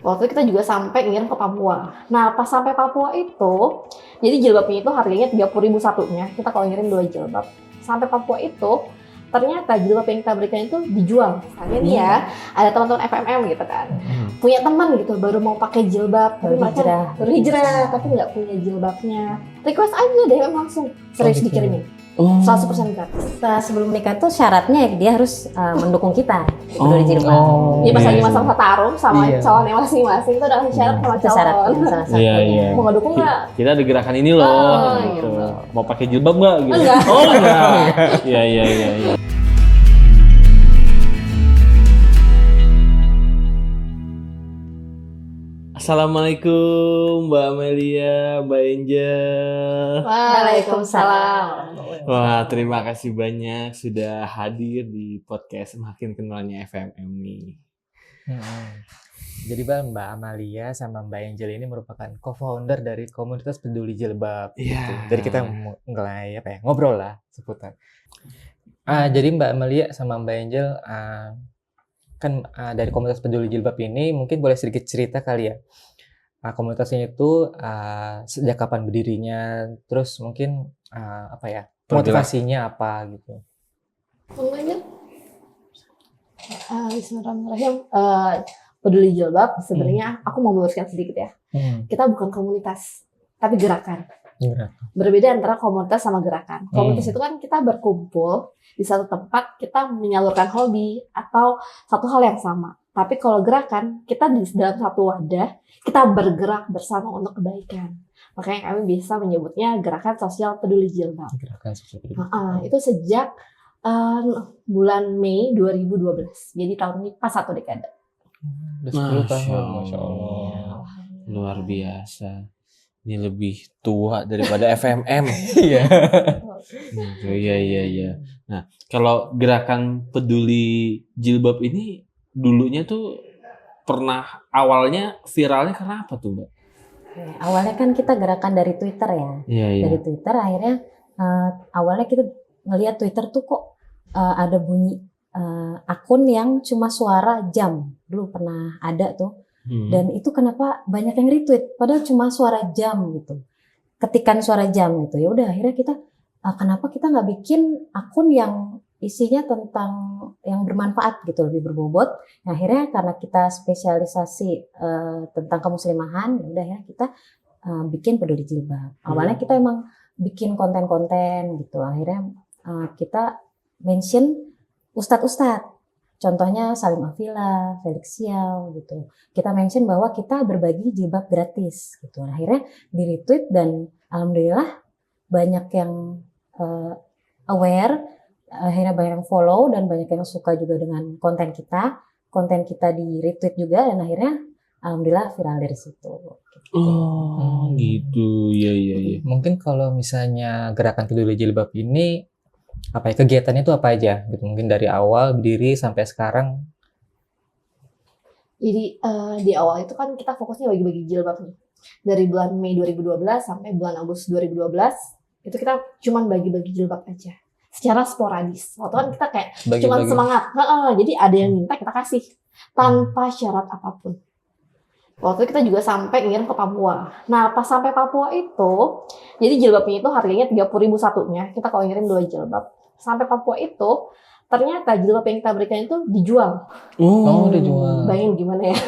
Waktu itu kita juga sampai ngirim ke Papua. Nah pas sampai Papua itu, jadi jilbabnya itu harganya 30.000 satunya. Kita kalau ngirim 2 jilbab. Sampai Papua itu, ternyata jilbab yang kita berikan itu dijual. Misalnya nih ya, ada teman-teman FMM gitu kan, punya teman gitu baru mau pakai jilbab, tapi mereka baru hijrah, tapi nggak punya jilbabnya. Request aja DM langsung, serius dikirimin. 100% gratis. Sebelum nikah tuh syaratnya dia harus mendukung kita peduli jilbab. Iya pas lagi masa tarung sama calonnya masing-masing itu udah syarat sama calon. Salah satunya. Mau ngedukung nggak? Kita ada gerakan ini loh. Gitu. Mau pakai jilbab nggak? Gitu. Enggak. Oh enggak. Iya. Assalamualaikum Mbak Amelia, Mbak Angel. Waalaikumsalam. Wah, terima kasih banyak sudah hadir di podcast Makin Kenalnya FMM nih. Jadi Mbak Amalia sama Mbak Angel ini merupakan co-founder dari komunitas peduli jilbab. Gitu. Jadi kita mulai ngobrol lah seputar. Jadi Mbak Amalia sama Mbak Angel dari komunitas peduli jilbab ini mungkin boleh sedikit cerita kali ya. Komunitas ini itu sejak kapan berdirinya, terus mungkin motivasinya apa gitu. Bismillahirrahmanirrahim. Peduli jilbab sebenarnya aku mau meluruskan sedikit ya. Kita bukan komunitas, tapi gerakan. Berbeda antara komunitas sama gerakan. Komunitas itu kan kita berkumpul di satu tempat, kita menyalurkan hobi atau satu hal yang sama. Tapi kalau gerakan, kita di dalam satu wadah, kita bergerak bersama untuk kebaikan. Makanya kami bisa menyebutnya gerakan sosial peduli jilbab. Gerakan sosial peduli jilbab. Itu sejak bulan Mei 2012. Jadi tahun ini pas 1 dekade. 10 tahun, Masya Allah. Luar biasa. Ini lebih tua daripada FMM. Iya. Iya. Nah, kalau gerakan peduli jilbab ini dulunya tuh pernah awalnya viralnya karena apa tuh, Mbak? Awalnya kan kita gerakan dari Twitter ya. Iya. Dari Twitter akhirnya awalnya kita ngelihat Twitter tuh kok ada bunyi akun yang cuma suara jam. Dulu pernah ada tuh. Dan itu kenapa banyak yang retweet padahal cuma suara jam gitu, ketikan suara jam gitu. Ya udah akhirnya kita kenapa kita nggak bikin akun yang isinya tentang yang bermanfaat gitu, lebih berbobot. Nah, akhirnya karena kita spesialisasi tentang kemuslimahan, ya udah ya kita bikin peduli jilbab. Awalnya kita emang bikin konten-konten gitu, akhirnya kita mention ustadz-ustadz. Contohnya Salim Afila, Felix Xiao gitu. Kita mention bahwa kita berbagi jilbab gratis gitu. Akhirnya di-retweet dan alhamdulillah banyak yang aware, akhirnya banyak yang follow dan banyak yang suka juga dengan konten kita. Konten kita di-retweet juga dan akhirnya alhamdulillah viral dari situ. Gitu. Oh, gitu. Iya. Mungkin kalau misalnya gerakan peduli jilbab ini kegiatannya itu apa aja gitu, mungkin dari awal berdiri sampai sekarang. Jadi di awal itu kan kita fokusnya bagi-bagi jilbab nih. Dari bulan Mei 2012 sampai bulan Agustus 2012 itu kita cuman bagi-bagi jilbab aja secara sporadis. Waktu kan kita kayak cuman semangat. Jadi ada yang minta kita kasih tanpa syarat apapun. Waktu itu kita juga sampai ngirim ke Papua. Nah pas sampai Papua itu, jadi jilbabnya itu harganya 30.000 satunya. Kita kalau ngirim 2 jilbab. Sampai Papua itu, ternyata jilbab yang kita berikan itu dijual. Dijual. Bayangin gimana ya.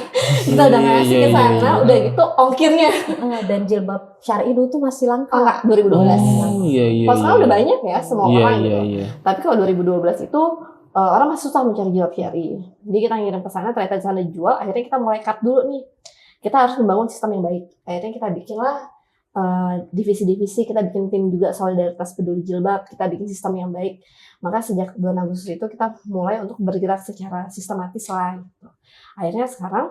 Kita udah ngasih ke sana, udah gitu ongkirnya. Dan jilbab syar'i dulu tuh masih langka. Enggak, 2012. Iya. Pas sekarang udah banyak ya semua orang gitu. Iya. Tapi kalau 2012 itu orang masih susah mencari jilbab syar'i. Jadi kita ngirim ke sana, ternyata di sana dijual. Akhirnya kita mulai cut dulu nih. Kita harus membangun sistem yang baik. Akhirnya kita bikinlah divisi-divisi, kita bikin tim juga solidaritas peduli jilbab, kita bikin sistem yang baik. Maka sejak bulan Agustus itu kita mulai untuk bergerak secara sistematis lah. Gitu. Akhirnya sekarang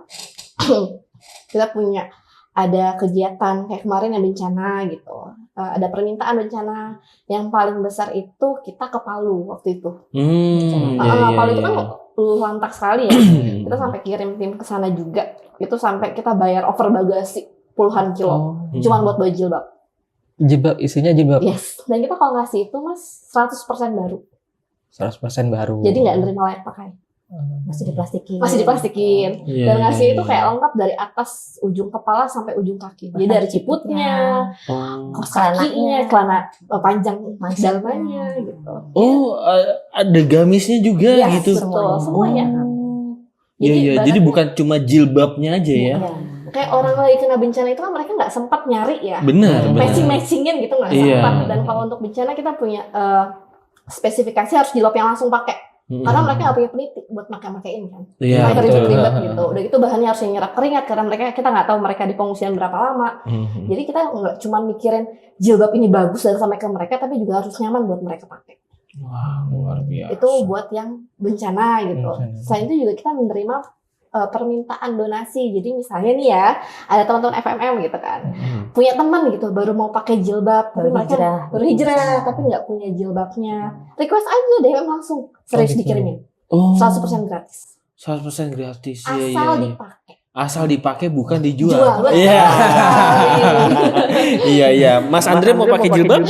kita punya ada kegiatan kayak kemarin yang bencana gitu, ada permintaan bencana yang paling besar itu kita ke Palu waktu itu. Palu itu kan lantak sekali ya. Kita sampai kirim tim ke sana juga. Itu sampai kita bayar over bagasi puluhan kilo, cuman buat baju jilbab. Jilbab isinya jilbab. Yes. Dan kita kalau ngasih itu Mas 100% baru. 100% baru. Jadi nggak nerima layak pakai. Masih diplastikin. Masih diplastikin. Iya, Dan ngasih iya, itu iya. kayak lengkap dari atas ujung kepala sampai ujung kaki. Jadi dari ciputnya, Oh. kaos kakinya, celana panjang Mansetnya. dalamannya gitu. Oh, ada gamisnya juga Iya, gitu. betul, semuanya. Iya, iya. bahkan Jadi bukan cuma jilbabnya aja ya. Iya. kayak orang lagi kena bencana itu kan mereka nggak sempat nyari ya. Benar, benar. Matching-matchingin gitu nggak Iya. sempat. Dan kalau untuk bencana kita punya spesifikasi harus jilbab yang langsung pakai. Karena mereka nggak punya peniti buat pakai-pakein kan. Iya, Mereka betul. ribet-ribet gitu. Udah gitu bahannya harus yang nyerap keringat karena kita nggak tahu mereka di pengungsian berapa lama. Jadi kita nggak cuma mikirin jilbab ini bagus dan sampai ke mereka, tapi juga harus nyaman buat mereka pakai. Wah, luar biasa. Itu buat yang bencana gitu. Bencana. Selain itu juga kita menerima permintaan donasi. Jadi misalnya nih ya, ada teman-teman FMM gitu kan, punya teman gitu baru mau pakai jilbab, tapi mereka baru hijrah tapi nggak punya jilbabnya, request aja DM langsung, serius gitu. dikirimin, Oh, 100% gratis, 100% gratis. Iya, asal iya, iya. dipakai. Asal dipakai bukan dijual. Jual, Iya. betul. Iya, iya. Mas Andre mau pakai jilbab?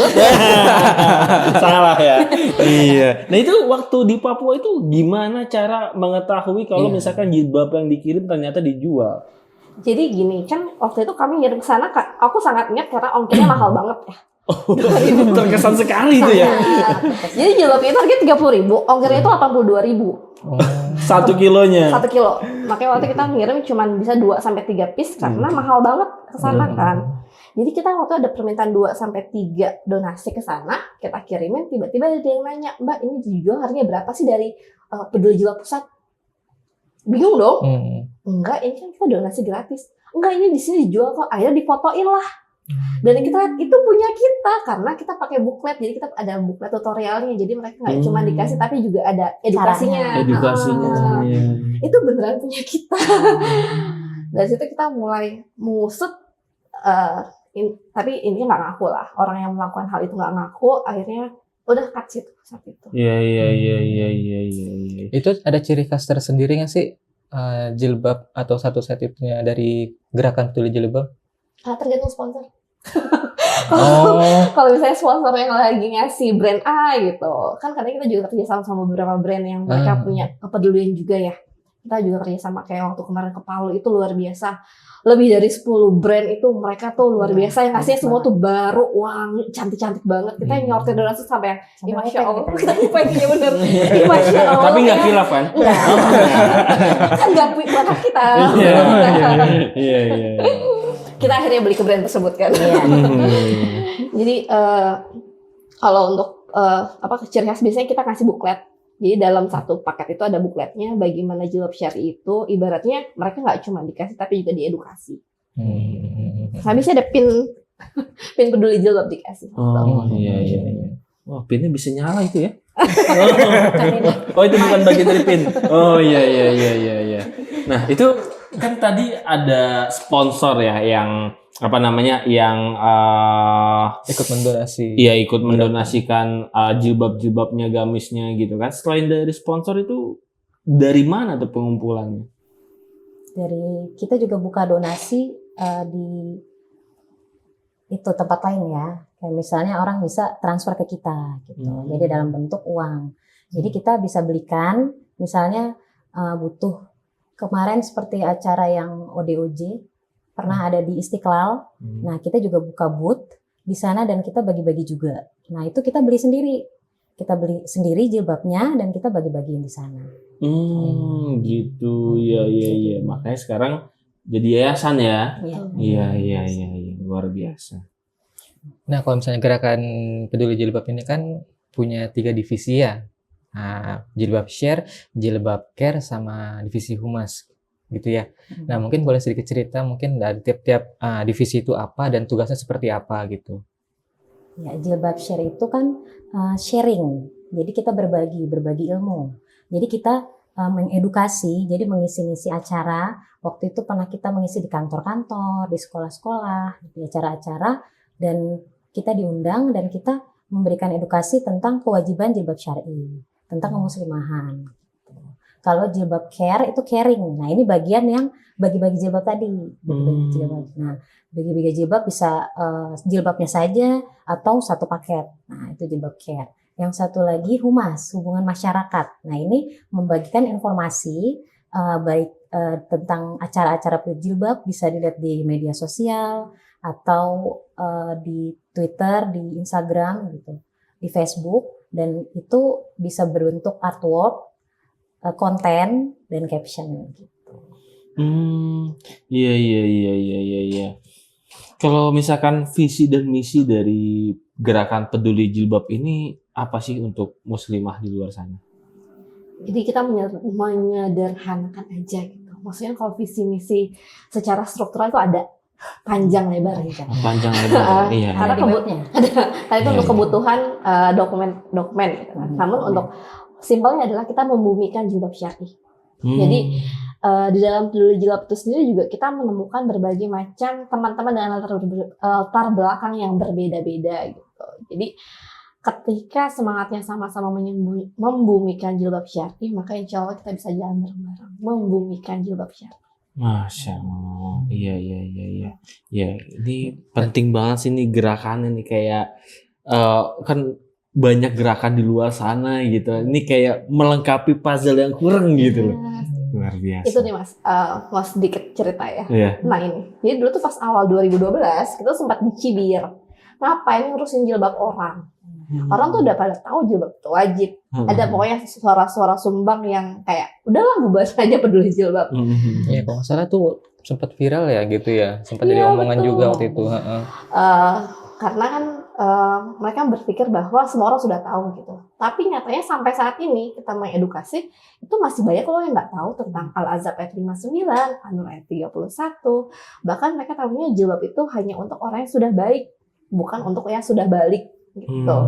Salah ya. Iya. Nah, itu waktu di Papua itu gimana cara mengetahui kalau Iya. misalkan jilbab yang dikirim ternyata dijual? Jadi gini kan, waktu itu kami ngirim ke sana, Kak, aku sangat ingat karena ongkirnya mahal banget ya. Terkesan sekali itu ya. Jadi jilbabnya itu harganya 30.000, ongkirnya itu 82.000. 1 kilonya. 1 kilo. Makanya waktu kita ngirim cuma bisa 2-3 piece karena mahal banget ke sana kan. Jadi kita waktu ada permintaan 2-3 donasi ke sana, kita kirimin, tiba-tiba ada yang nanya, "Mbak, ini dijual harganya berapa sih dari Peduli Jilbab Pusat?" Bingung dong. Enggak, ini kan kita donasi gratis. Enggak, ini di sini dijual kok. Akhirnya difotoin lah. Dan kita lihat itu punya kita karena kita pakai buklet. Jadi kita ada buklet tutorialnya. Jadi mereka nggak cuma dikasih tapi juga ada edukasinya. Edukasinya. Iya. Itu beneran punya kita. Dari situ kita mulai mengusut. Tapi ini nggak ngaku lah. Orang yang melakukan hal itu nggak ngaku. Akhirnya udah cut situ saat itu. Iya, iya, iya, iya, iya, iya. Itu ada ciri khas tersendiri nggak sih jilbab atau satu set itunya dari gerakan peduli jilbab? Tergantung sponsor. Oh. Kalau misalnya sponsor yang lagi ngasih brand A gitu, kan kadang kita juga kerjasama sama beberapa brand yang mereka punya kepedulian juga ya. Kita juga kerjasama kayak waktu kemarin ke Palu itu luar biasa. Lebih dari 10 brand itu mereka tuh luar biasa yang ngasihnya semua tuh baru, wangi, cantik-cantik banget. Kita yang nyortir donasi sampai yang, Masya Allah, kita packing bener. Masya Allah. Tapi nggak khilaf kan? Enggak. Kan nggak buat kita. Iya, iya. Kita akhirnya beli ke brand tersebut kan. Jadi kalau untuk ciri khas biasanya kita kasih buklet. Jadi dalam satu paket itu ada bukletnya bagaimana jilbab syari itu, ibaratnya mereka nggak cuma dikasih tapi juga diedukasi. Habisnya ada pin peduli jilbab dikasih. Oh, iya, iya, iya. Wah, pinnya bisa nyala itu ya? Oh, itu bukan bagian dari pin. Oh, iya, iya, iya, iya, iya. Nah, itu kan tadi ada sponsor ya yang apa namanya yang Ikut mendonasi. iya ikut mendonasikan jilbab-jilbabnya, gamisnya gitu kan. Selain dari sponsor itu dari mana tuh pengumpulannya? Dari kita juga buka donasi di itu tempat lain ya. Kayak misalnya orang bisa transfer ke kita gitu. Jadi dalam bentuk uang. Jadi kita bisa belikan misalnya butuh kemarin seperti acara yang ODOJ pernah ada di Istiqlal. Nah, kita juga buka booth di sana dan kita bagi-bagi juga. Nah, itu kita beli sendiri. Kita beli sendiri jilbabnya dan kita bagi-bagiin di sana. Gitu. Iya, iya, iya. Makanya sekarang jadi yayasan ya. Iya. Iya, iya, iya, iya. Luar biasa. Nah, kalau misalnya gerakan peduli jilbab ini kan punya 3 divisi ya. Nah, jilbab share, jilbab care, sama divisi humas gitu ya. Nah, mungkin boleh sedikit cerita mungkin dari tiap-tiap divisi itu apa dan tugasnya seperti apa gitu. Ya, jilbab share itu kan sharing. Jadi kita berbagi ilmu. Jadi kita mengedukasi, jadi mengisi-ngisi acara. Waktu itu pernah kita mengisi di kantor-kantor, di sekolah-sekolah, di acara-acara, dan kita diundang dan kita memberikan edukasi tentang kewajiban jilbab syar'i, tentang kemuslimahan. Kalau jilbab care itu caring. Nah, ini bagian yang bagi-bagi jilbab tadi. Bagi-bagi jilbab. Nah, bagi-bagi jilbab bisa jilbabnya saja atau satu paket. Nah, itu jilbab care. yang satu lagi humas, hubungan masyarakat. Nah ini membagikan informasi baik tentang acara-acara berjilbab bisa dilihat di media sosial atau di Twitter, di Instagram gitu, di Facebook, dan itu bisa berbentuk artwork, konten dan caption gitu. Iya iya iya iya iya iya. Kalau misalkan visi dan misi dari gerakan peduli jilbab ini apa sih untuk muslimah di luar sana? Jadi kita menyederhanakan aja gitu. Maksudnya kalau visi misi secara struktural itu ada panjang lebar gitu. Panjang lebar. Iya. Karena Ada limitnya. itu untuk kebutuhan dokumen gitu kan. Namun untuk simpelnya adalah kita membumikan jilbab syar'i. Jadi di dalam peduli jilbab itu sendiri juga kita menemukan berbagai macam teman-teman dengan latar belakang yang berbeda-beda gitu. Jadi ketika semangatnya sama-sama membumikan jilbab syar'i, maka insya Allah kita bisa jalan bareng-bareng membumikan jilbab syar'i. Masya Allah. Iya iya iya iya. Ya, ini penting banget sih nih gerakan ini kayak kan banyak gerakan di luar sana gitu. Ini kayak melengkapi puzzle yang kurang gitu loh. Luar biasa. Itu nih Mas, mau sedikit cerita ya. Iya. Nah ini, jadi dulu tuh pas awal 2012 kita sempat dicibir. Ngapain ngurusin jilbab orang? Orang tuh udah pada tahu jilbab itu wajib. Ada pokoknya suara-suara sumbang yang kayak udahlah bubar aja peduli jilbab. Iya, kalau nggak salah tuh sempat viral ya gitu ya, sempat jadi Iya, omongan betul. juga waktu itu. Karena kan mereka berpikir bahwa semua orang sudah tahu gitu. Tapi nyatanya sampai saat ini kita mengedukasi itu masih banyak loh yang nggak tahu tentang Al-Azhar ayat 59, An-Nur ayat 31. Bahkan mereka tahunya jilbab itu hanya untuk orang yang sudah baik, bukan untuk yang sudah balik gitu.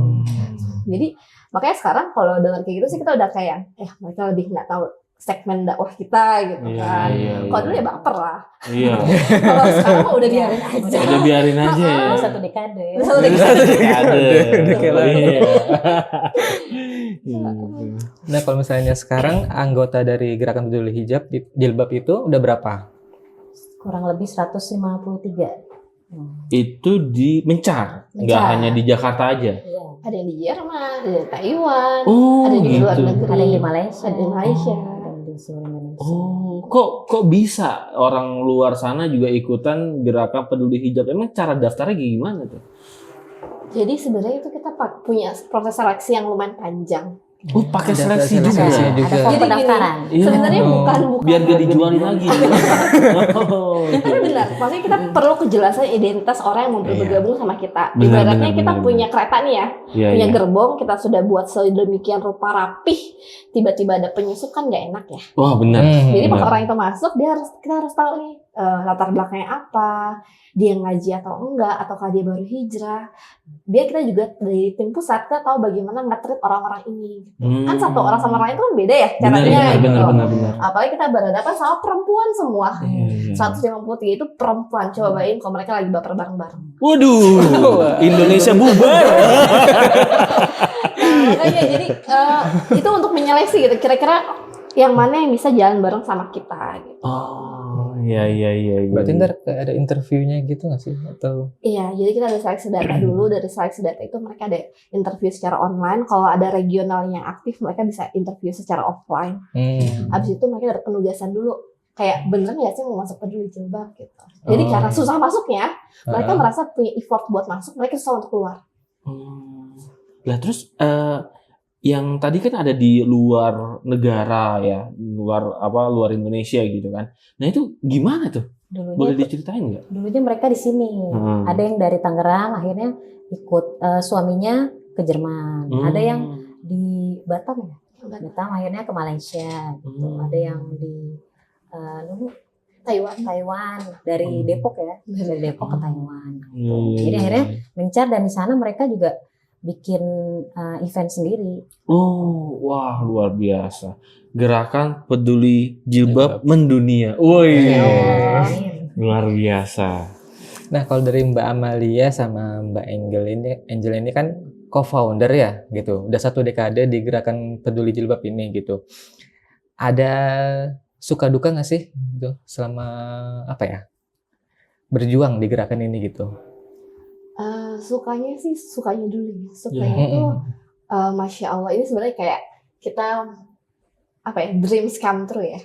Jadi makanya sekarang kalau dengar kayak gitu sih kita udah kayak mereka lebih nggak tahu segmen dakwah kita gitu kan. Kalau dulu ya baper lah. Iya. Kalau sekarang mah udah biarin aja. Udah biarin aja ya. Udah satu dekade. Nah, kalau misalnya sekarang anggota dari gerakan peduli jilbab itu udah berapa? Kurang lebih 153. Itu di Mencar, nggak Mencar. hanya di Jakarta aja. Iya. Ada yang di Jerman, ada yang di Taiwan, Oh, ada yang di luar gitu. negeri, Ada yang di Malaysia. ada di Malaysia. Dan di seluruh Indonesia. Oh, kok bisa orang luar sana juga ikutan gerakan peduli hijab? Emang cara daftarnya gimana tuh? Jadi sebenarnya itu kita punya proses seleksi yang lumayan panjang. Oh, pakai Ada seleksi juga. seleksinya juga. Ada form Jadi gini, pendaftaran. Iya. sebenarnya bukan Biar gak dijualin lagi. Oh, Tapi benar, maksudnya kita perlu kejelasan identitas orang yang mau Iya. bergabung sama kita. Benar, Ibaratnya benar, kita benar, punya kereta nih ya, Iya, punya iya. gerbong, kita sudah buat sedemikian rupa rapih, tiba-tiba ada penyusup kan nggak enak ya. Wah, benar. Jadi pas benar. orang itu masuk, kita harus tahu nih latar belakangnya apa, dia ngaji atau enggak, ataukah dia baru hijrah. Biar kita juga dari tim pusat kita tahu bagaimana nge-treat orang-orang ini. Kan satu orang sama orang lain itu kan beda ya caranya gitu. Benar. Apalagi kita berhadapan sama perempuan semua. Iya, iya. 153 itu perempuan. Coba bayangin kalau mereka lagi baper bareng-bareng. Waduh, Indonesia bubar. Makanya jadi itu untuk menyeleksi gitu. Kira-kira yang mana yang bisa jalan bareng sama kita gitu. Oh, iya. Berarti ntar ada interviewnya gitu nggak sih? Atau Iya, jadi kita ada seleksi data dulu. Dari seleksi data itu mereka ada interview secara online. Kalau ada regionalnya aktif, mereka bisa interview secara offline. Habis itu mereka ada penugasan dulu. Kayak bener nggak sih mau masuk peduli jilbab gitu. Jadi karena susah masuknya, mereka merasa punya effort buat masuk, mereka susah untuk keluar. Lah terus yang tadi kan ada di luar negara ya, luar Indonesia gitu kan. Nah itu gimana tuh? Boleh diceritain nggak? Dulunya mereka di sini. Ada yang dari Tangerang, akhirnya ikut suaminya ke Jerman. Ada yang di Batam ya. Batam akhirnya ke Malaysia. Gitu. Ada yang di Taiwan dari Depok ya. Dari Depok ke Taiwan. Gitu. Jadi akhirnya Mencar, dan di sana mereka juga bikin event sendiri. Oh, wah luar biasa. Gerakan peduli jilbab mendunia. Woi. Luar biasa. Nah, kalau dari Mbak Amalia sama Mbak Angel ini kan co-founder ya gitu. Udah 1 dekade di gerakan peduli jilbab ini gitu. Ada suka duka nggak sih gitu selama berjuang di gerakan ini gitu? Sukanya sih sukanya dulu ya. Sukanya itu Masya Allah, ini sebenarnya kayak kita dreams come true ya.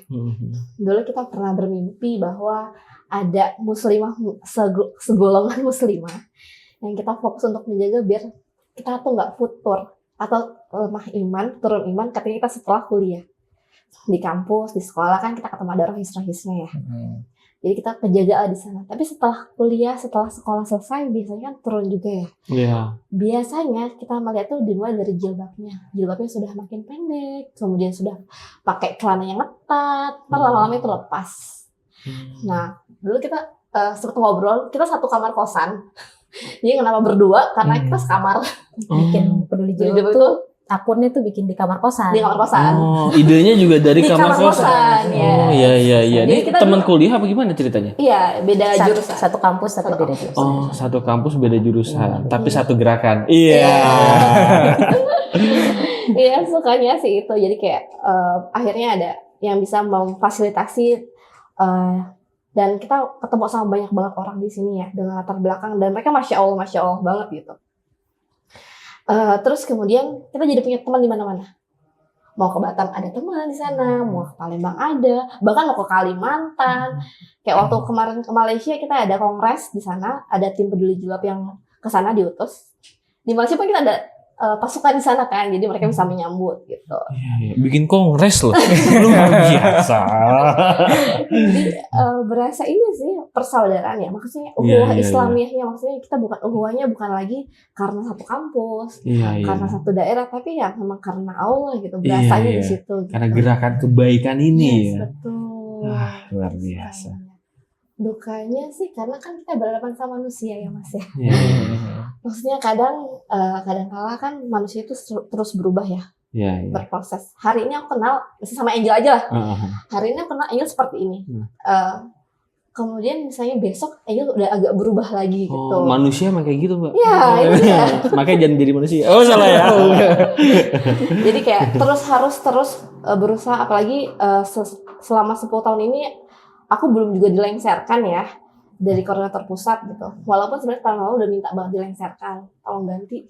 Dulu kita pernah bermimpi bahwa ada muslimah, segolongan muslimah yang kita fokus untuk menjaga biar kita tuh nggak futur atau lemah iman, turun iman ketika kita setelah kuliah. Di kampus, di sekolah kan kita ketemu ada rohis-rohisnya ya. Jadi kita kejaga di sana. Tapi setelah kuliah, setelah sekolah selesai, biasanya kan turun juga ya. Iya. Biasanya kita melihat tuh dimulai dari jilbabnya. Jilbabnya sudah makin pendek, kemudian sudah pakai celana yang ketat, lama-lama itu lepas. Nah, dulu kita sempat ngobrol, kita satu kamar kosan. Jadi kenapa berdua? Karena kita sekamar. Bikin peduli jilbab itu akunnya tuh bikin di kamar kosan. Di kamar kosan. Oh, idenya juga dari Di kamar kosan. ya. Oh, iya. Ini Jadi kita teman kuliah apa gimana ceritanya? Iya, beda jurusan. Satu kampus tapi beda jurusan. Oh, satu kampus beda jurusan, tapi Iya. satu gerakan. Iya. Iya, sukanya sih itu. Jadi kayak akhirnya ada yang bisa memfasilitasi dan kita ketemu sama banyak banget orang di sini ya dengan latar belakang dan mereka masya Allah banget gitu. Terus kemudian kita jadi punya teman di mana-mana. Mau ke Batam ada teman di sana, mau ke Palembang ada, bahkan mau ke Kalimantan. Kayak waktu kemarin ke Malaysia kita ada kongres di sana, ada tim peduli jilbab yang ke sana diutus. Di Malaysia pun kita ada pasukan di sana kan, jadi mereka bisa menyambut gitu. Iya. Bikin kongres loh. Luar biasa. Jadi berasa ini sih persaudaraan ya, maksudnya ukhuwah Iya. Islamiyahnya, maksudnya kita ukhuwahnya bukan lagi karena satu kampus, Iya. karena satu daerah, tapi ya memang karena Allah gitu, berasanya Iya. di situ. Gitu. Karena gerakan kebaikan ini Yes, ya. betul. Wah, luar biasa. Dukanya sih karena kan kita berhadapan sama manusia ya Mas ya. Iya. Maksudnya kadang kala kan manusia itu terus berubah ya, Iya. berproses. Hari ini aku kenal, misalnya sama Angel aja lah. Heeh. Hari ini aku kenal Angel seperti ini. Kemudian misalnya besok Angel udah agak berubah lagi gitu. Oh, manusia emang kayak gitu, Mbak. Ya, itu ya. Makanya jangan jadi manusia. Oh, salah ya. Jadi kayak harus terus berusaha, apalagi selama 10 tahun ini aku belum juga dilengserkan ya dari koordinator pusat gitu. Walaupun sebenarnya tahun lalu udah minta banget dilengserkan, tolong ganti.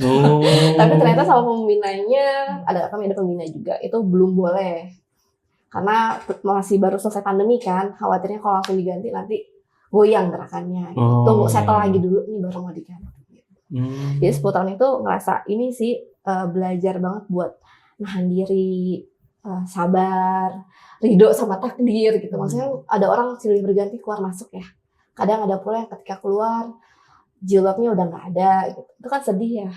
Oh. Tapi ternyata sama pembinanya, kami ada pembina juga, itu belum boleh. Karena masih baru selesai pandemi kan, khawatirnya kalau langsung diganti nanti goyang gerakannya. Gitu. Oh. Tunggu settle lagi dulu nih baru mau diganti. Jadi 10 tahun itu ngerasa ini sih belajar banget buat nahan diri, sabar, ridho sama takdir gitu. Maksudnya ada orang silih berganti keluar masuk ya. Kadang ada pula yang ketika keluar jilbabnya udah nggak ada gitu. Itu kan sedih ya.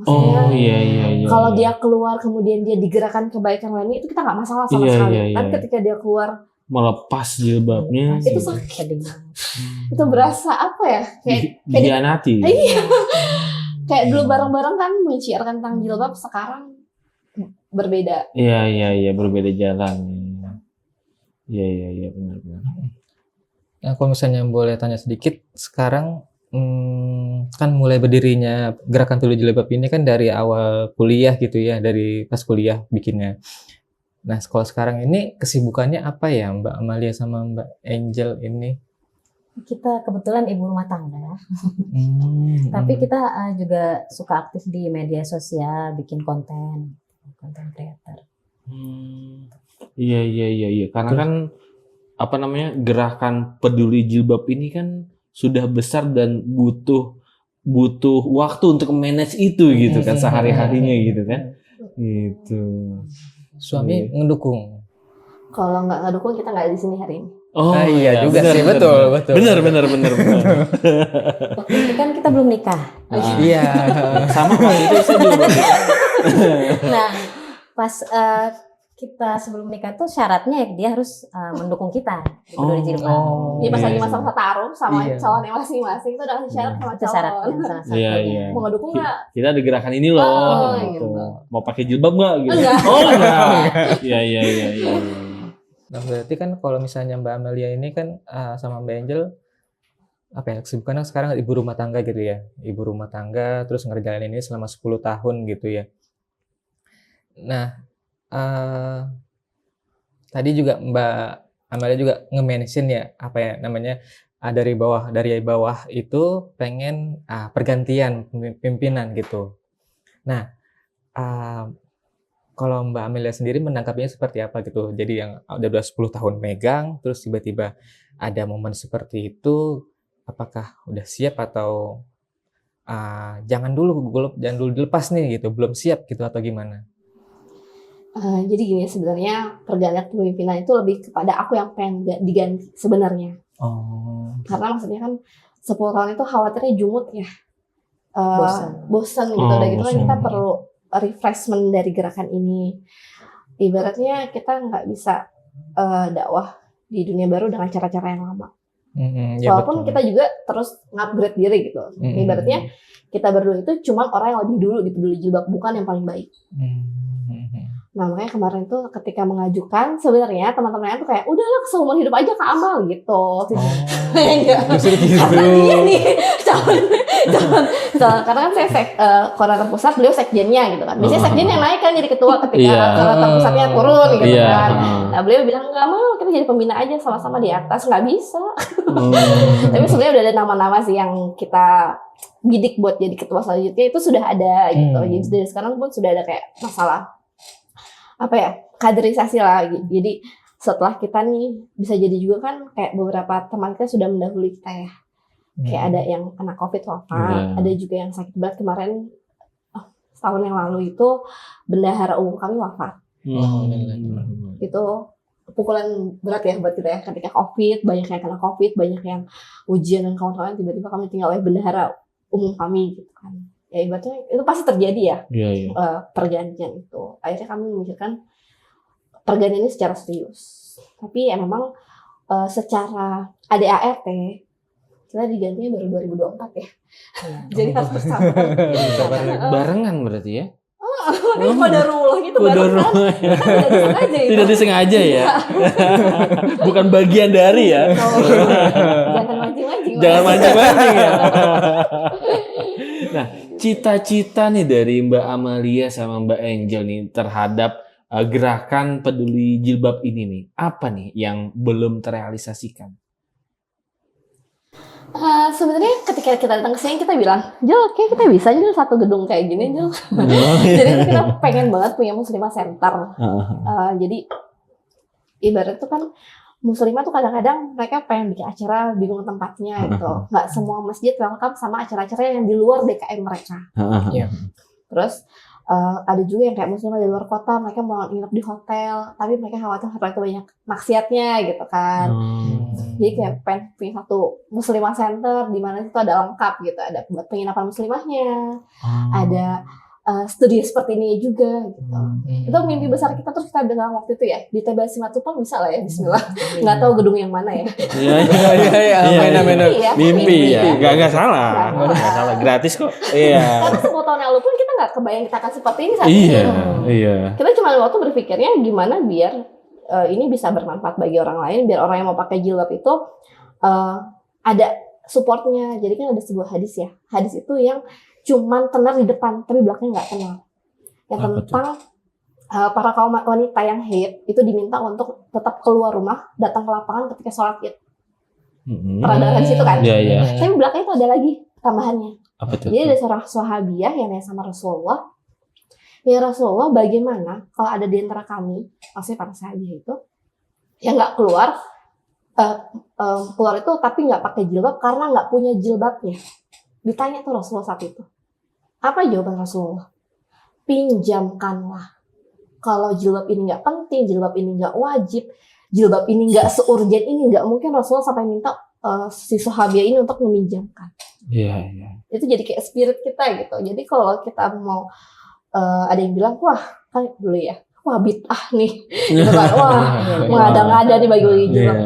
Maksudnya iya. kalau dia keluar kemudian dia digerakkan kebaikan lainnya itu kita nggak masalah sama Iya, sekali. iya, Tapi iya. ketika dia keluar Melepas jilbabnya. itu gitu. sakit. Sedih. Itu berasa apa ya? Kayak Dikhianati. iya. Kayak dulu bareng-bareng kan menciarkan tentang jilbab, sekarang berbeda. Iya, berbeda jalan. Iya, benar. Nah, kalau misalnya boleh tanya sedikit, sekarang kan mulai berdirinya gerakan peduli jilbab ini kan dari awal kuliah gitu ya, dari pas kuliah bikinnya. Nah, kalau sekarang ini kesibukannya apa ya Mbak Amalia sama Mbak Angel ini? Kita kebetulan ibu rumah tangga, tapi kita juga suka aktif di media sosial, bikin konten creator. Iya. Karena kan gerakan peduli jilbab ini kan sudah besar dan butuh waktu untuk manage itu gitu kan sehari-harinya gitu kan. Gitu. Suami ngedukung. Kalau nggak ngedukung kita nggak di sini hari ini. Oh iya juga benar, sih, benar, betul. Benar. Waktu itu kan kita belum nikah. Iya. Sama waktu itu saya juga belum nikah. Nah, pas kita sebelum nikah tuh syaratnya dia harus mendukung kita di peduli jilbab. Jadi pas iya, lagi iya. masa-masa taruh sama Iya. calonnya masing-masing itu udah syarat sama Itu syaratnya calon. salah satunya. Iya. Mau ngedukung nggak? Kita ada gerakan ini loh. Oh, gitu. gitu. Mau pakai jilbab nggak? Gitu. Enggak. Oh enggak. Iya. Nah, berarti kan kalau misalnya Mbak Amalia ini kan sama Mbak Angel apa ya, kesibukannya sekarang ibu rumah tangga gitu ya. Ibu rumah tangga terus ngerjain ini selama 10 tahun gitu ya. Nah, tadi juga Mbak Amalia juga nge-mention ya dari bawah itu pengen pergantian pimpinan gitu. Nah, kalau Mbak Amelia sendiri menangkapnya seperti apa gitu? Jadi yang udah 10 tahun megang, terus tiba-tiba ada momen seperti itu, apakah udah siap atau jangan dulu dilepas nih gitu, belum siap gitu atau gimana? Jadi gini, sebenarnya pergantian kepemimpinan itu lebih kepada aku yang pengen diganti sebenarnya. Oh. Karena maksudnya kan 10 tahun itu khawatirnya jumut ya. Bosan gitu. Oh, Udah gitu kan bosan. kita perlu refreshment dari gerakan ini. Ibaratnya kita nggak bisa dakwah di dunia baru dengan cara-cara yang lama. Ya Walaupun betul. kita juga terus upgrade diri gitu. Ibaratnya kita berdua itu cuma orang yang lebih dulu di Peduli Jilbab, bukan yang paling baik. Nah makanya kemarin tuh ketika mengajukan sebenarnya teman-temannya tuh kayak udahlah seumur hidup aja ke Amal gitu. Enggak. Justru gitu. Karena dia nih calon karena kan saya koordinator pusat, beliau sekjennya gitu kan. Biasanya sekjen yang naik kan jadi ketua ketika Iya. koordinator pusatnya turun gitu Iya. kan. Nah beliau bilang enggak mau, kita jadi pembina aja sama-sama di atas, nggak bisa. Tapi sebenarnya udah ada nama-nama sih yang kita bidik buat jadi ketua selanjutnya itu sudah ada gitu. Jadi dari sekarang pun sudah ada kayak masalah apa ya, kaderisasi lah. Jadi setelah kita nih bisa jadi juga kan kayak beberapa teman kita sudah mendahului kita ya. Kayak ada yang kena COVID wafat, ada juga yang sakit berat kemarin setahun yang lalu itu bendahara umum kami wafat. Itu pukulan berat ya buat kita ya, ketika COVID, banyak yang kena COVID, banyak yang ujian dan kawan-kawan, tiba-tiba kami tinggal oleh bendahara umum kami gitu kan. Ya ibaratnya itu pasti terjadi ya. Pergantian itu. Akhirnya kami memikirkan pergantian ini secara serius. Tapi ya memang secara ADART kita digantinya baru 2024 ya. Jadi harus bersama. Barengan berarti ya? Ini qadarullah gitu barengan. Tidak disengaja ya. Bukan bagian dari ya. Jangan mancing-mancing. Jangan mancing-mancing ya. Nah, cita-cita nih dari Mbak Amalia sama Mbak Angel nih terhadap gerakan peduli jilbab ini nih, apa nih yang belum terrealisasikan? Sebenarnya ketika kita datang ke sini kita bilang, Jel, kayak kita bisa Jel satu gedung kayak gini Jel. Jadi kita pengen banget punya Muslimah Center. Jadi ibarat itu kan Muslimah tuh kadang-kadang mereka pengen bikin acara bingung tempatnya gitu. Nggak semua masjid welcome sama acara-acara yang di luar DKM mereka. Terus ada juga yang kayak Muslimah di luar kota, mereka mau nginep di hotel, tapi mereka khawatir hotel itu banyak maksiatnya gitu kan. Jadi kayak pengen punya satu Muslimah Center di mana itu ada lengkap gitu, ada buat penginapan muslimahnya, ada studio seperti ini juga gitu. Itu mimpi besar kita, terus kita bilang waktu itu ya di TBS Simatupang bisa lah ya, bismillah. Nggak tahu gedung yang mana ya. Iya. Mimpi ya. Nggak salah. Nggak Nggak salah. Gratis kok. Iya. Karena 10 tahun yang lalu pun kita nggak kebayang kita akan seperti ini saat Iya. ini. Iya. Kita cuma waktu berpikirnya gimana biar ini bisa bermanfaat bagi orang lain, biar orang yang mau pakai jilbab itu ada supportnya. Jadi kan ada sebuah hadis ya. Hadis itu yang cuman tenar di depan, tapi belakangnya nggak tenar. Yang tentang para kaum wanita yang haid itu diminta untuk tetap keluar rumah, datang ke lapangan ketika sholat id. Pernah dengar di situ kan? Iya. Tapi belakangnya itu ada lagi tambahannya. Apa tuh? Jadi ada seorang sahabiah yang nanya sama Rasulullah, ya Rasulullah, bagaimana kalau ada di antara kami, maksudnya para sahabiah itu, yang nggak keluar itu tapi nggak pakai jilbab karena nggak punya jilbabnya. Ditanya tuh Rasulullah saat itu. Apa jawaban Rasulullah? Pinjamkanlah. Kalau jilbab ini nggak penting, jilbab ini nggak wajib, jilbab ini nggak seurgen ini, nggak mungkin Rasulullah sampai minta si sahabiah ini untuk meminjamkan. Iya. Itu jadi kayak spirit kita gitu. Jadi kalau kita mau ada yang bilang, wah kan dulu ya, wah bid'ah nih, gitu kan, wah ngada-ngada nih bagi-bagi jilbab.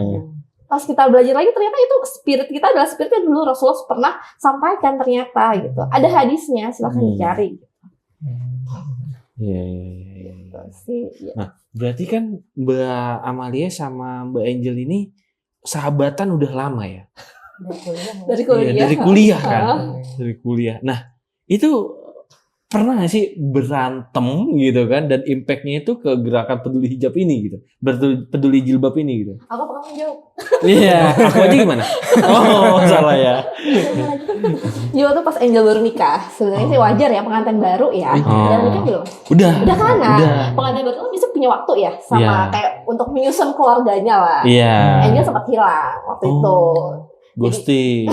Pas kita belajar lagi ternyata itu spirit kita adalah spirit yang dulu Rasulullah pernah sampaikan ternyata gitu. Ada hadisnya, silahkan dicari. Iya. Nah, berarti kan Mbak Amalia sama Mbak Angel ini sahabatan udah lama ya? Dari kuliah. Iya, dari kuliah kan? Dari kuliah. Nah, itu pernah nggak sih berantem gitu kan dan impactnya itu ke gerakan peduli hijab ini gitu, peduli jilbab ini gitu? Aku pernah menjawab. Iya, aku aja gimana? Oh, salah ya. Juga tuh pas Angel baru nikah. Sebenarnya sih wajar ya pengantin baru ya. Udah nikah belum? Udah Kan? Nah, udah. pengantin baru tuh bisa punya waktu ya sama Iya. kayak untuk menyusun keluarganya lah. Iya. Angel sempat hilang waktu itu. Ghosting.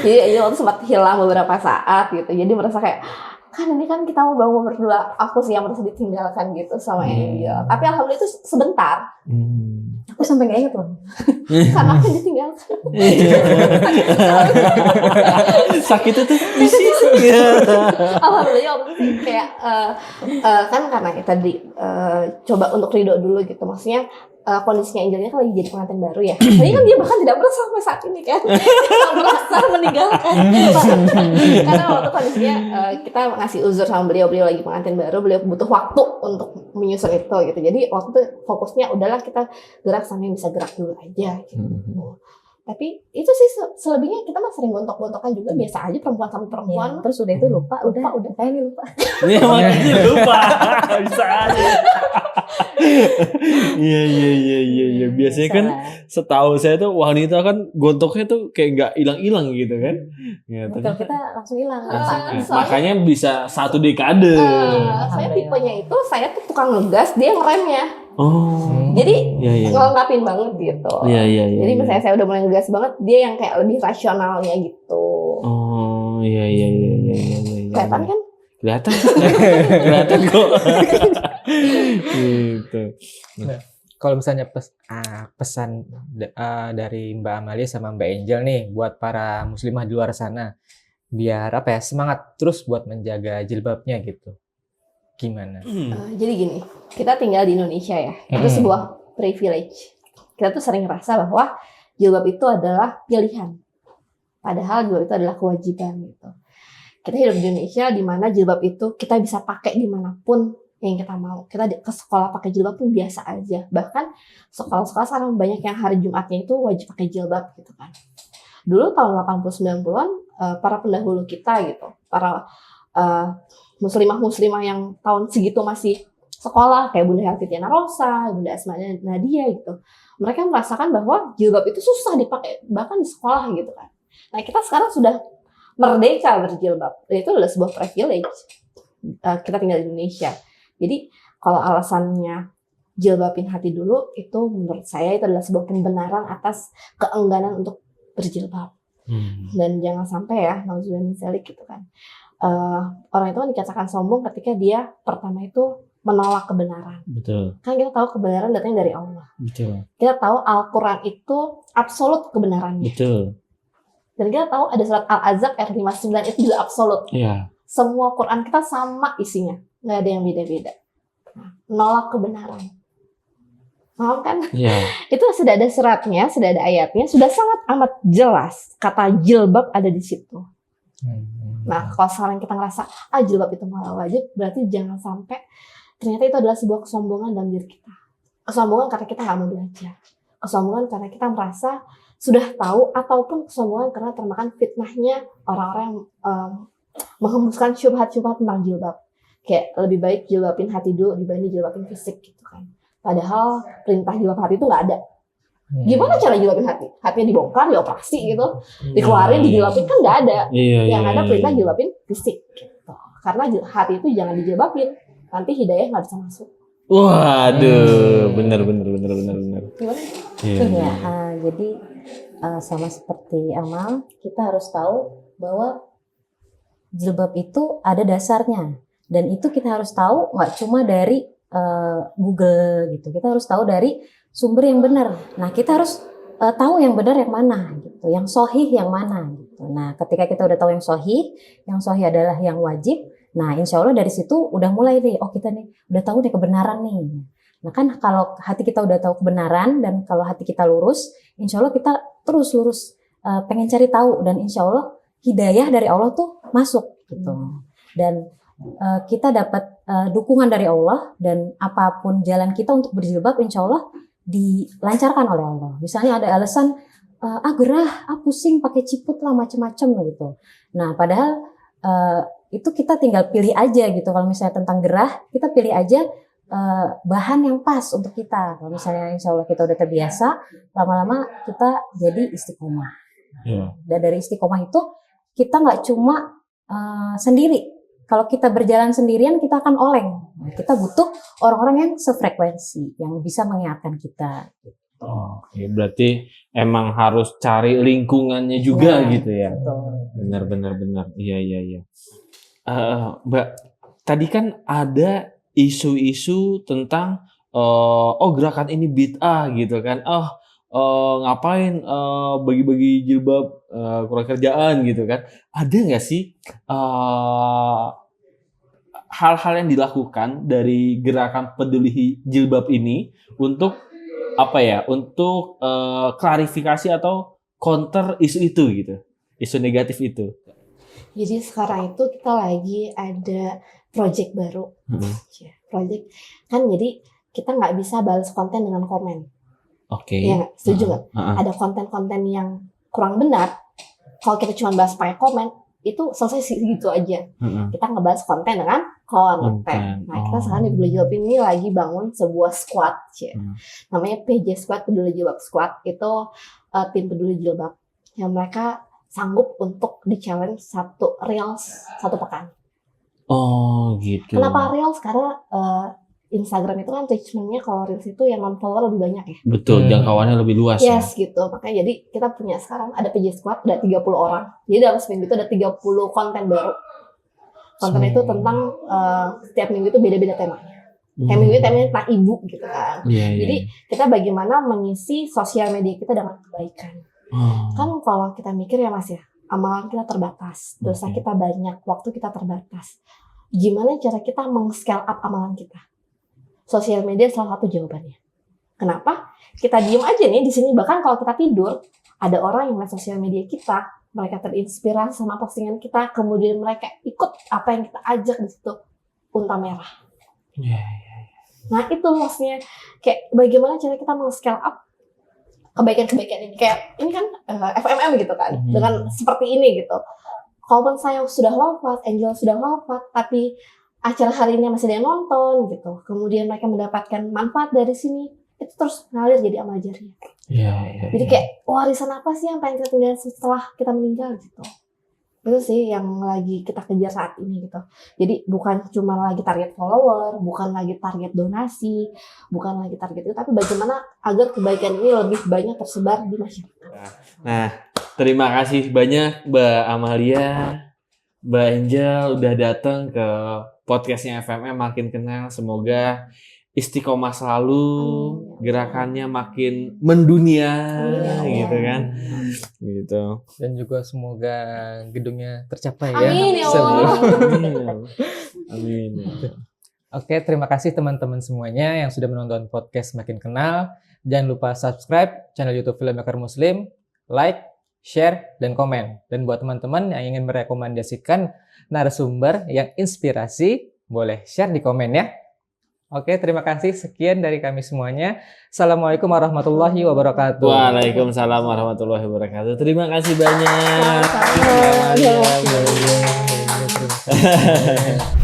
Jadi Angel waktu sempat hilang beberapa saat gitu. Jadi merasa kayak kan ini kan kita mau bangun berdua, aku sih yang merasa ditinggalkan gitu sama Angel. Tapi alhamdulillah itu sebentar. Aku sampai nggak inget loh. Karena aku ditinggalkan. Sakitnya tuh di sini. Alhamdulillah waktu itu sih kayak kan karena kita coba untuk ridho dulu gitu. Maksudnya kondisinya Angelnya kan lagi jadi pengantin baru ya. Jadi kan dia bahkan tidak merasa sampai saat ini kan. Tidak merasa meninggalkan. Karena waktu kondisinya kita ngasih uzur sama beliau lagi pengantin baru. Beliau butuh waktu untuk menyusun itu gitu. Jadi waktu itu fokusnya udahlah kita gerak sampai bisa gerak dulu aja gitu. Tapi itu sih selebihnya kita mah sering gontok-gontokan juga, biasa aja perempuan sama perempuan. Ya, terus udah itu lupa. Kayak ini lupa. Iya makanya lupa. Bisa aja. Iya. Biasanya kan setahu saya tuh wanita kan gontoknya tuh kayak nggak hilang-hilang gitu kan. Ya, Kalau kita langsung hilang. makanya bisa 1 dekade. Saya tipenya itu, saya tuh tukang ngegas, dia ngeremnya. Oh. Jadi Iya. ngelengkapin banget gitu. Iya. Jadi misalnya saya udah mulai ngegas banget, dia yang kayak lebih rasionalnya gitu. Oh, iya. Kelihatan kan? Kelihatan kok. Gitu. Kalau misalnya pesan dari Mbak Amalia sama Mbak Angel nih buat para muslimah di luar sana, biar semangat terus buat menjaga jilbabnya gitu. Gimana? Jadi gini, kita tinggal di Indonesia ya, itu sebuah privilege. Kita tuh sering ngerasa bahwa jilbab itu adalah pilihan, padahal jilbab itu adalah kewajiban gitu. Kita hidup di Indonesia di mana jilbab itu kita bisa pakai dimanapun yang kita mau. Kita ke sekolah pakai jilbab pun biasa aja. Bahkan sekolah-sekolah sekarang banyak yang hari Jumatnya itu wajib pakai jilbab gitu kan. Dulu tahun 80-90-an para pendahulu kita gitu, para muslimah-muslimah yang tahun segitu masih sekolah kayak Bunda Helvitiana Rosa, Bunda Asma Nadia gitu. Mereka merasakan bahwa jilbab itu susah dipakai bahkan di sekolah gitu kan. Nah, kita sekarang sudah merdeka berjilbab. Dan itu adalah sebuah privilege. Kita tinggal di Indonesia. Jadi, kalau alasannya jilbabin hati dulu, itu menurut saya itu adalah sebuah pembenaran atas keengganan untuk berjilbab. Dan jangan sampai ya, nauzubillah min dzalik gitu kan. Orang itu kan dikatakan sombong ketika dia pertama itu menolak kebenaran. Betul. Kan kita tahu kebenaran datangnya dari Allah. Betul. Kita tahu Al-Quran itu absolut kebenarannya. Betul. Dan kita tahu ada surat Al-Ahzab ayat 59 itu juga absolut. Iya. Semua Quran kita sama isinya. Nggak ada yang beda-beda. Menolak kebenaran. Paham kan? Iya. Itu sudah ada suratnya, sudah ada ayatnya, sudah sangat amat jelas kata jilbab ada di situ. Nah, kalau sekarang kita ngerasa jilbab itu malah wajib, berarti jangan sampai ternyata itu adalah sebuah kesombongan dalam diri kita. Kesombongan karena kita nggak mau belajar. Kesombongan karena kita merasa sudah tahu, ataupun kesombongan karena termakan fitnahnya orang-orang yang menghembuskan syubhat-syubhat tentang jilbab. Kayak lebih baik jilbabin hati dulu dibanding jilbabin fisik gitu kan. Padahal perintah jilbab hati itu nggak ada. Gimana cara jilbabin hati? Hatinya dibongkar, dioperasi gitu, dikeluarin, dijilbabin kan nggak ada. Yang ada perintah jilbabin fisik gitu. Karena hati itu jangan dijilbabin, nanti hidayah nggak bisa masuk. Waduh, benar. Gimana? Ya, jadi sama seperti Amal, kita harus tahu bahwa jilbab itu ada dasarnya, dan itu kita harus tahu nggak cuma dari Google gitu. Kita harus tahu dari sumber yang benar. Nah, kita harus tahu yang benar yang mana gitu, yang sahih yang mana gitu. Nah, ketika kita udah tahu yang sahih adalah yang wajib. Nah, insya Allah dari situ udah mulai deh, kita nih udah tahu nih kebenaran nih. Nah kan kalau hati kita udah tahu kebenaran dan kalau hati kita lurus, insya Allah kita terus lurus pengen cari tahu, dan insya Allah hidayah dari Allah tuh masuk gitu. Dan kita dapat dukungan dari Allah, dan apapun jalan kita untuk berjilbab insya Allah dilancarkan oleh Allah. Misalnya ada alasan gerah, pusing pakai ciput lah macam-macam gitu. Nah padahal itu kita tinggal pilih aja gitu. Kalau misalnya tentang gerah, kita pilih aja bahan yang pas untuk kita. Kalau misalnya insya Allah kita udah terbiasa, lama-lama kita jadi istiqomah. Dan dari istiqomah itu kita nggak cuma sendiri. Kalau kita berjalan sendirian kita akan oleng. Kita butuh orang-orang yang sefrekuensi, yang bisa mengingatkan kita. Oh, berarti emang harus cari lingkungannya juga gitu ya. Betul. Benar. Iya. Mbak, tadi kan ada isu-isu tentang gerakan ini bid'ah gitu kan. Ngapain bagi-bagi jilbab kurang kerjaan gitu kan. Ada nggak sih hal-hal yang dilakukan dari gerakan peduli jilbab ini untuk untuk klarifikasi atau counter isu itu gitu, isu negatif itu? Jadi sekarang itu kita lagi ada project baru. Project kan, jadi kita nggak bisa balas konten dengan komen. Oke. Iya nggak? Setuju nggak? Ada konten-konten yang kurang benar. Kalau kita cuma bahas pakai komen, itu selesai gitu aja. Kita ngebahas konten dengan konten. Nah, kita sekarang di Peduli Jilbab ini lagi bangun sebuah squad, namanya PJ Squad, Peduli Jilbab Squad. Itu tim Peduli Jilbab yang mereka sanggup untuk di-challenge satu reels 1 pekan. Oh gitu. Kenapa reels? Karena Instagram itu kan attachment-nya kalau reels itu yang non-follower lebih banyak ya. Betul, jangkauannya lebih luas ya. Yes, gitu. Makanya jadi kita punya sekarang ada PJ Squad, ada 30 orang. Jadi dalam seminggu itu ada 30 konten baru. Konten itu tentang setiap minggu itu beda-beda temanya. Kayak minggu ini temanya tentang ibu gitu kan. Jadi kita bagaimana mengisi sosial media kita dengan kebaikan. Kan kalau kita mikir ya Mas ya, amalan kita terbatas, dosa kita banyak, waktu kita terbatas. Gimana cara kita meng-scale up amalan kita? Sosial media salah satu jawabannya. Kenapa? Kita diem aja nih di sini. Bahkan kalau kita tidur, ada orang yang lihat sosial media kita, mereka terinspirasi sama postingan kita, kemudian mereka ikut apa yang kita ajak di situ. Unta merah. Nah itu maksudnya, kayak bagaimana cara kita meng-scale up kebaikan-kebaikan ini. Kayak ini kan FMM gitu kan, dengan seperti ini gitu. Kalaupun saya sudah wafat, Angel sudah wafat, tapi acara hari ini masih ada yang nonton gitu, kemudian mereka mendapatkan manfaat dari sini, itu terus ngalir jadi amal jariah. Jadi kayak warisan apa sih yang pengen kita tinggalin setelah kita meninggal gitu. Itu sih yang lagi kita kejar saat ini gitu. Jadi bukan cuma lagi target follower, bukan lagi target donasi, bukan lagi target itu, tapi bagaimana agar kebaikan ini lebih banyak tersebar di masyarakat. Nah, terima kasih banyak Mbak Amalia, Mbak Angel udah datang ke podcastnya FMM Makin Kenal. Semoga istiqomah selalu, gerakannya makin mendunia, gitu kan, gitu. Dan juga semoga gedungnya tercapai Amin, ya. ya Allah. Amin. Oke, terima kasih teman-teman semuanya yang sudah menonton podcast Makin Kenal. Jangan lupa subscribe channel YouTube Filmmaker Muslim, like, share, dan komen. Dan buat teman-teman yang ingin merekomendasikan narasumber yang inspirasi, boleh share di komen ya. Oke, terima kasih. Sekian dari kami semuanya. Assalamualaikum warahmatullahi wabarakatuh. Waalaikumsalam warahmatullahi wabarakatuh. Terima kasih banyak. Sama-sama. Terima kasih.